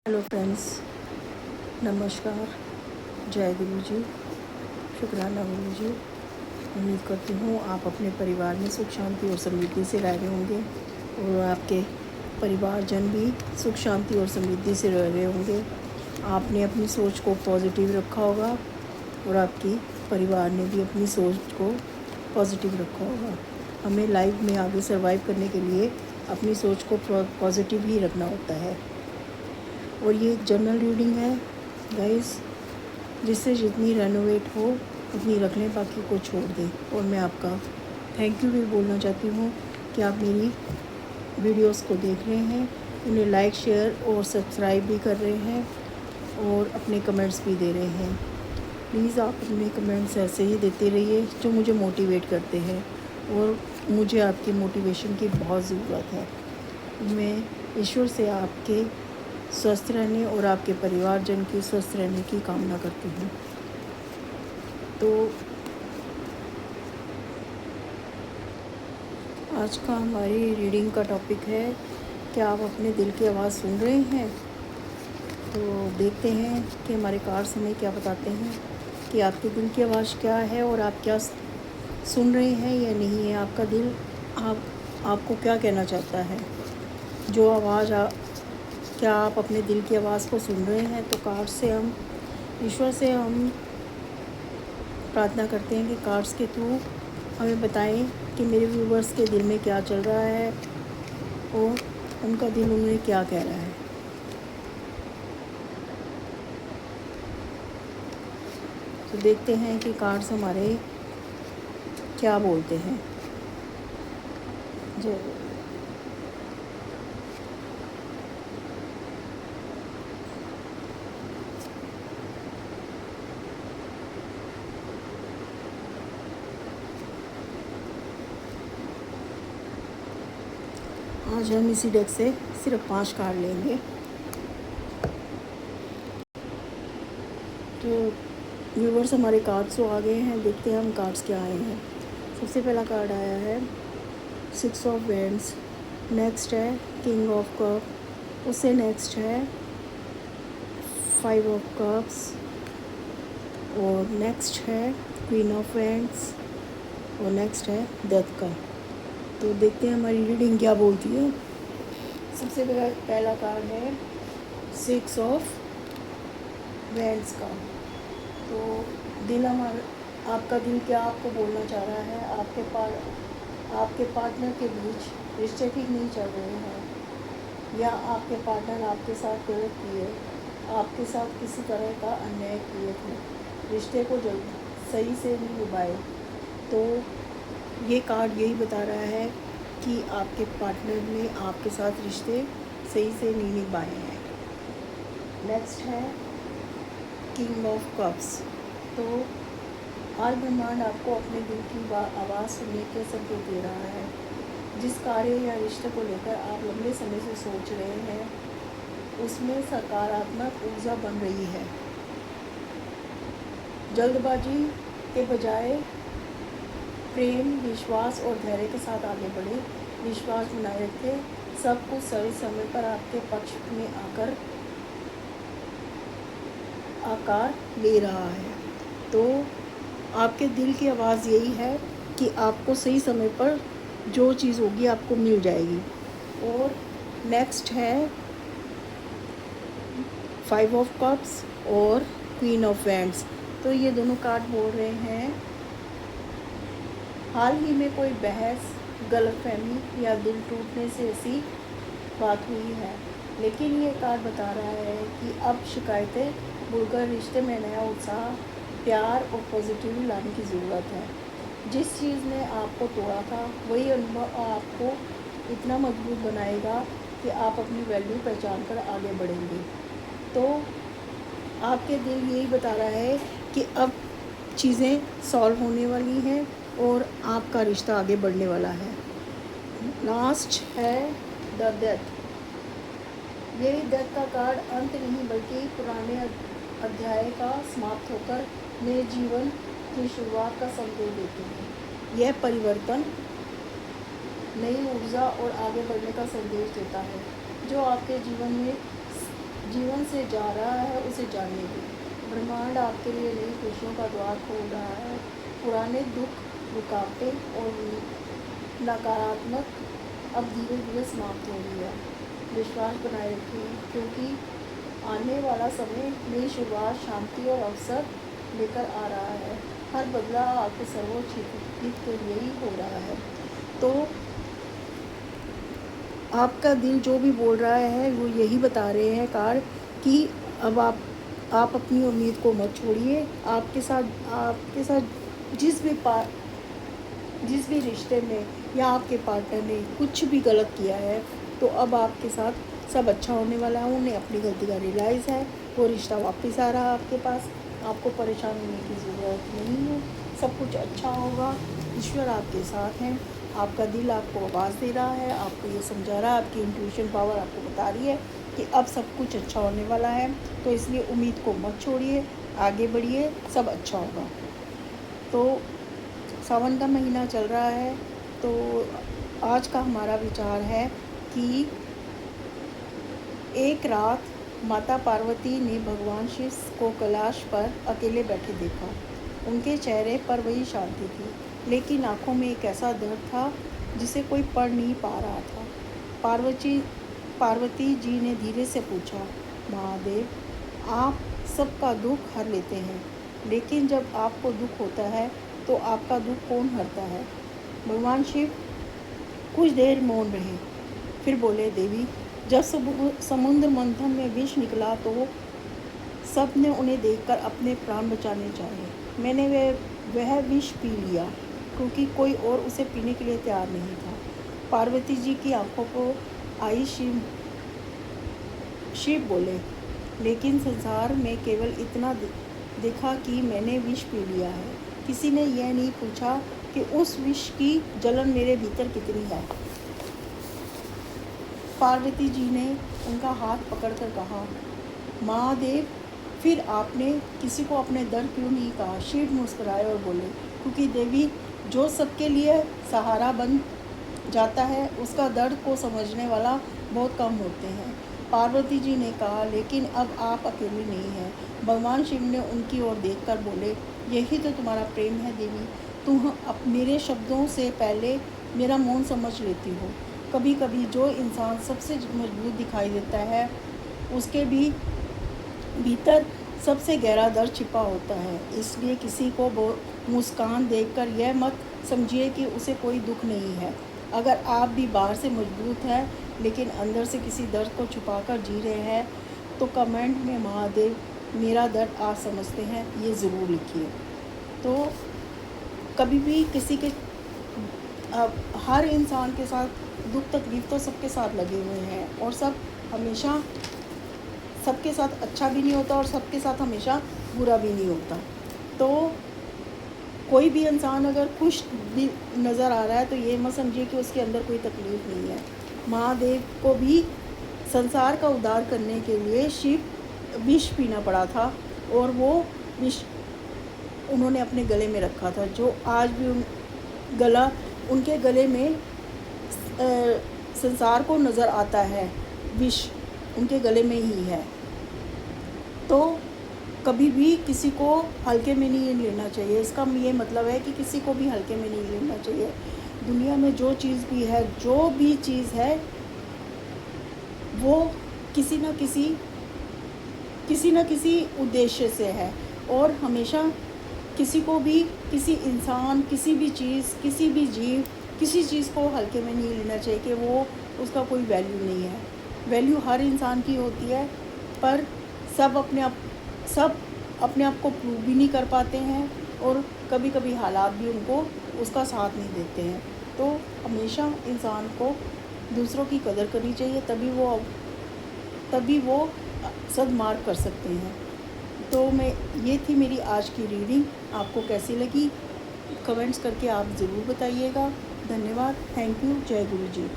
Hello friends, नमस्कार। जय गुरु जी, शुक्राना गुरु जी। उम्मीद करती हूँ आप अपने परिवार में सुख शांति और समृद्धि से रह रहे होंगे और आपके परिवारजन भी सुख शांति और समृद्धि से रह रहे होंगे। आपने अपनी सोच को पॉजिटिव रखा होगा और आपकी परिवार ने भी अपनी सोच को पॉजिटिव रखा होगा। हमें लाइफ में आगे सर्वाइव करने के लिए अपनी सोच को पॉजिटिव ही रखना होता है। और ये एक जनरल रीडिंग है गाइस, जिससे जितनी रेनोवेट हो उतनी रख लें, बाकी को छोड़ दें। और मैं आपका थैंक यू भी बोलना चाहती हूँ कि आप मेरी वीडियोस को देख रहे हैं, उन्हें लाइक शेयर और सब्सक्राइब भी कर रहे हैं और अपने कमेंट्स भी दे रहे हैं। प्लीज़ आप अपने कमेंट्स ऐसे ही देते रहिए जो मुझे मोटिवेट करते हैं और मुझे आपकी मोटिवेशन की बहुत ज़रूरत है। मैं ईश्वर से आपके स्वस्थ रहने और आपके परिवारजन की स्वस्थ रहने की कामना करती हूँ। तो आज का हमारी रीडिंग का टॉपिक है, क्या आप अपने दिल की आवाज़ सुन रहे हैं? तो देखते हैं कि हमारे कार्ड्स हमें क्या बताते हैं कि आपके दिल की आवाज़ क्या है और आप क्या सुन रहे हैं या नहीं है। आपका दिल आपको क्या कहना चाहता है, जो आवाज़ क्या आप अपने दिल की आवाज़ को सुन रहे हैं? तो कार्ड से हम ईश्वर से हम प्रार्थना करते हैं कि कार्ड्स के थ्रू हमें बताएं कि मेरे व्यूवर्स के दिल में क्या चल रहा है और उनका दिल उन्हें क्या कह रहा है। तो देखते हैं कि कार्ड्स हमारे क्या बोलते हैं। जय आज हम इसी डेक से सिर्फ 5 कार्ड लेंगे। तो व्यूवर्स हमारे कार्ड्स तो आ गए हैं, देखते हैं हम कार्ड्स क्या आए हैं। सबसे पहला कार्ड आया है 6 ऑफ वैंड्स, नेक्स्ट है किंग ऑफ कप, उससे नेक्स्ट है 5 ऑफ कप्स और नेक्स्ट है क्वीन ऑफ वैंड्स और नेक्स्ट है डेथ का। तो देखते हैं हमारी रीडिंग क्या बोलती है। सबसे पहला कार्ड है 6 ऑफ वैंड्स का। तो दिल आपका दिल क्या आपको बोलना चाह रहा है? आपके पार्टनर के बीच रिश्ते ठीक नहीं चल रहे हैं या आपके पार्टनर आपके साथ गलत किए, आपके साथ किसी तरह का अन्याय किए थे, रिश्ते को सही से नहीं निभाए। तो ये कार्ड यही बता रहा है कि आपके पार्टनर ने आपके साथ रिश्ते सही से नहीं निभाए हैं। नेक्स्ट है किंग ऑफ कप्स। तो आज ब्रह्मांड आपको अपने दिल की आवाज़ सुनने के संकेत दे रहा है। जिस कार्य या रिश्ते को लेकर आप लंबे समय से सोच रहे हैं, उसमें सकारात्मक ऊर्जा बन रही है। जल्दबाजी के बजाय प्रेम, विश्वास और धैर्य के साथ आगे बढ़े। विश्वास बनाए रखें, सब कुछ सही समय पर आपके पक्ष में आकार ले रहा है। तो आपके दिल की आवाज़ यही है कि आपको सही समय पर जो चीज़ होगी आपको मिल जाएगी। और नेक्स्ट है 5 ऑफ कप्स और क्वीन ऑफ वैंड्स। तो ये दोनों कार्ड बोल रहे हैं हाल ही में कोई बहस, गलतफहमी या दिल टूटने से ऐसी बात हुई है, लेकिन ये कार्ड बता रहा है कि अब शिकायतें भूलकर रिश्ते में नया उत्साह, प्यार और पॉजिटिविटी लाने की ज़रूरत है। जिस चीज़ ने आपको तोड़ा था वही अनुभव आपको इतना मजबूत बनाएगा कि आप अपनी वैल्यू पहचान कर आगे बढ़ेंगे। तो आपके दिल यही बता रहा है कि अब चीज़ें सॉल्व होने वाली हैं और आपका रिश्ता आगे बढ़ने वाला है। लास्ट है द डेथ। यही डेथ का कार्ड अंत नहीं बल्कि पुराने अध्याय का समाप्त होकर नए जीवन की शुरुआत का संकेत देते हैं। यह परिवर्तन नई ऊर्जा और आगे बढ़ने का संदेश देता है, जो आपके जीवन में जीवन से जा रहा है उसे जाने दो। ब्रह्मांड आपके लिए नई खुशियों का द्वार खोल रहा है। पुराने दुख, रुकावटें और नकारात्मक अब धीरे धीरे समाप्त हो रही है। विश्वास बनाए रखिए, क्योंकि आने वाला समय नई शुरुआत, शांति और अवसर लेकर आ रहा है। हर बदलाव आपके सर्वोच्च हित के लिए ही हो रहा है। तो आपका दिल जो भी बोल रहा है वो यही बता रहे हैं कार्ड कि अब आप अपनी उम्मीद को मत छोड़िए। आपके साथ जिस भी रिश्ते में या आपके पार्टनर ने कुछ भी गलत किया है, तो अब आपके साथ सब अच्छा होने वाला है। उन्हें अपनी गलती का रियलाइज़ है, वो रिश्ता वापस आ रहा है आपके पास। आपको परेशान होने की ज़रूरत नहीं है, सब कुछ अच्छा होगा। ईश्वर आपके साथ हैं। आपका दिल आपको आवाज़ दे रहा है, आपको ये समझा रहा है, आपकी इंट्यूशन पावर आपको बता रही है कि अब सब कुछ अच्छा होने वाला है। तो इसलिए उम्मीद को मत छोड़िए, आगे बढ़िए, सब अच्छा होगा। तो सावन का महीना चल रहा है, तो आज का हमारा विचार है कि एक रात माता पार्वती ने भगवान शिव को कैलाश पर अकेले बैठे देखा। उनके चेहरे पर वही शांति थी, लेकिन आंखों में एक ऐसा दर्द था जिसे कोई पढ़ नहीं पा रहा था। पार्वती जी ने धीरे से पूछा, महादेव, आप सबका दुख हर लेते हैं, लेकिन जब आपको दुख होता है तो आपका दुख कौन हरता है? भगवान शिव कुछ देर मौन रहे, फिर बोले, देवी, जब समुद्र मंथन में विष निकला तो सब ने उन्हें देखकर अपने प्राण बचाने चाहे। मैंने वह विष पी लिया, क्योंकि कोई और उसे पीने के लिए तैयार नहीं था। पार्वती जी की आंखों को आई शिव बोले, लेकिन संसार में केवल इतना देखा कि मैंने विष पी लिया है। किसी ने यह नहीं पूछा कि उस विष की जलन मेरे भीतर कितनी है। पार्वती जी ने उनका हाथ पकड़कर कहा, महादेव, फिर आपने किसी को अपने दर्द क्यों नहीं कहा? शिव मुस्कुराए और बोले, क्योंकि देवी, जो सबके लिए सहारा बन जाता है उसका दर्द को समझने वाला बहुत कम होते हैं। पार्वती जी ने कहा, लेकिन अब आप अकेले नहीं हैं। भगवान शिव ने उनकी ओर देखकर बोले, यही तो तुम्हारा प्रेम है देवी। तुम मेरे शब्दों से पहले मेरा मौन समझ लेती हो। कभी कभी जो इंसान सबसे मजबूत दिखाई देता है, उसके भी भीतर सबसे गहरा दर्द छिपा होता है। इसलिए किसी को मुस्कान देखकर यह मत समझिए कि उसे कोई दुख नहीं है। अगर आप भी बाहर से मजबूत हैं लेकिन अंदर से किसी दर्द को छुपाकर जी रहे हैं, तो कमेंट में महादेव, मेरा दर्द आप समझते हैं, ये ज़रूर लिखिए। तो कभी भी किसी के हर इंसान के साथ दुख तकलीफ़ तो सबके साथ लगे हुए हैं, और सब हमेशा सबके साथ अच्छा भी नहीं होता और सबके साथ हमेशा बुरा भी नहीं होता। तो कोई भी इंसान अगर खुश भी नज़र आ रहा है तो ये मत समझिए कि उसके अंदर कोई तकलीफ़ नहीं है। महादेव को भी संसार का उद्धार करने के लिए शिव विष पीना पड़ा था, और वो विष उन्होंने अपने गले में रखा था, जो आज भी गला उनके गले में संसार को नज़र आता है। विष उनके गले में ही है। तो कभी भी किसी को हल्के में नहीं लेना चाहिए। इसका ये मतलब है कि किसी को भी हल्के में नहीं लेना चाहिए। दुनिया में जो चीज़ भी है, जो भी चीज़ है, वो किसी न किसी उद्देश्य से है, और हमेशा किसी को भी, किसी इंसान, किसी भी चीज़, किसी भी जीव, किसी चीज़ को हल्के में नहीं लेना चाहिए कि वो उसका कोई वैल्यू नहीं है। वैल्यू हर इंसान की होती है, पर सब अपने आप को प्रूव भी नहीं कर पाते हैं, और कभी कभी हालात भी उनको उसका साथ नहीं देते हैं। तो हमेशा इंसान को दूसरों की कदर करनी चाहिए, तभी वो सद्मार्ग कर सकते हैं। तो ये थी मेरी आज की रीडिंग। आपको कैसी लगी कमेंट्स करके आप ज़रूर बताइएगा। धन्यवाद। Thank you. जय गुरु जी।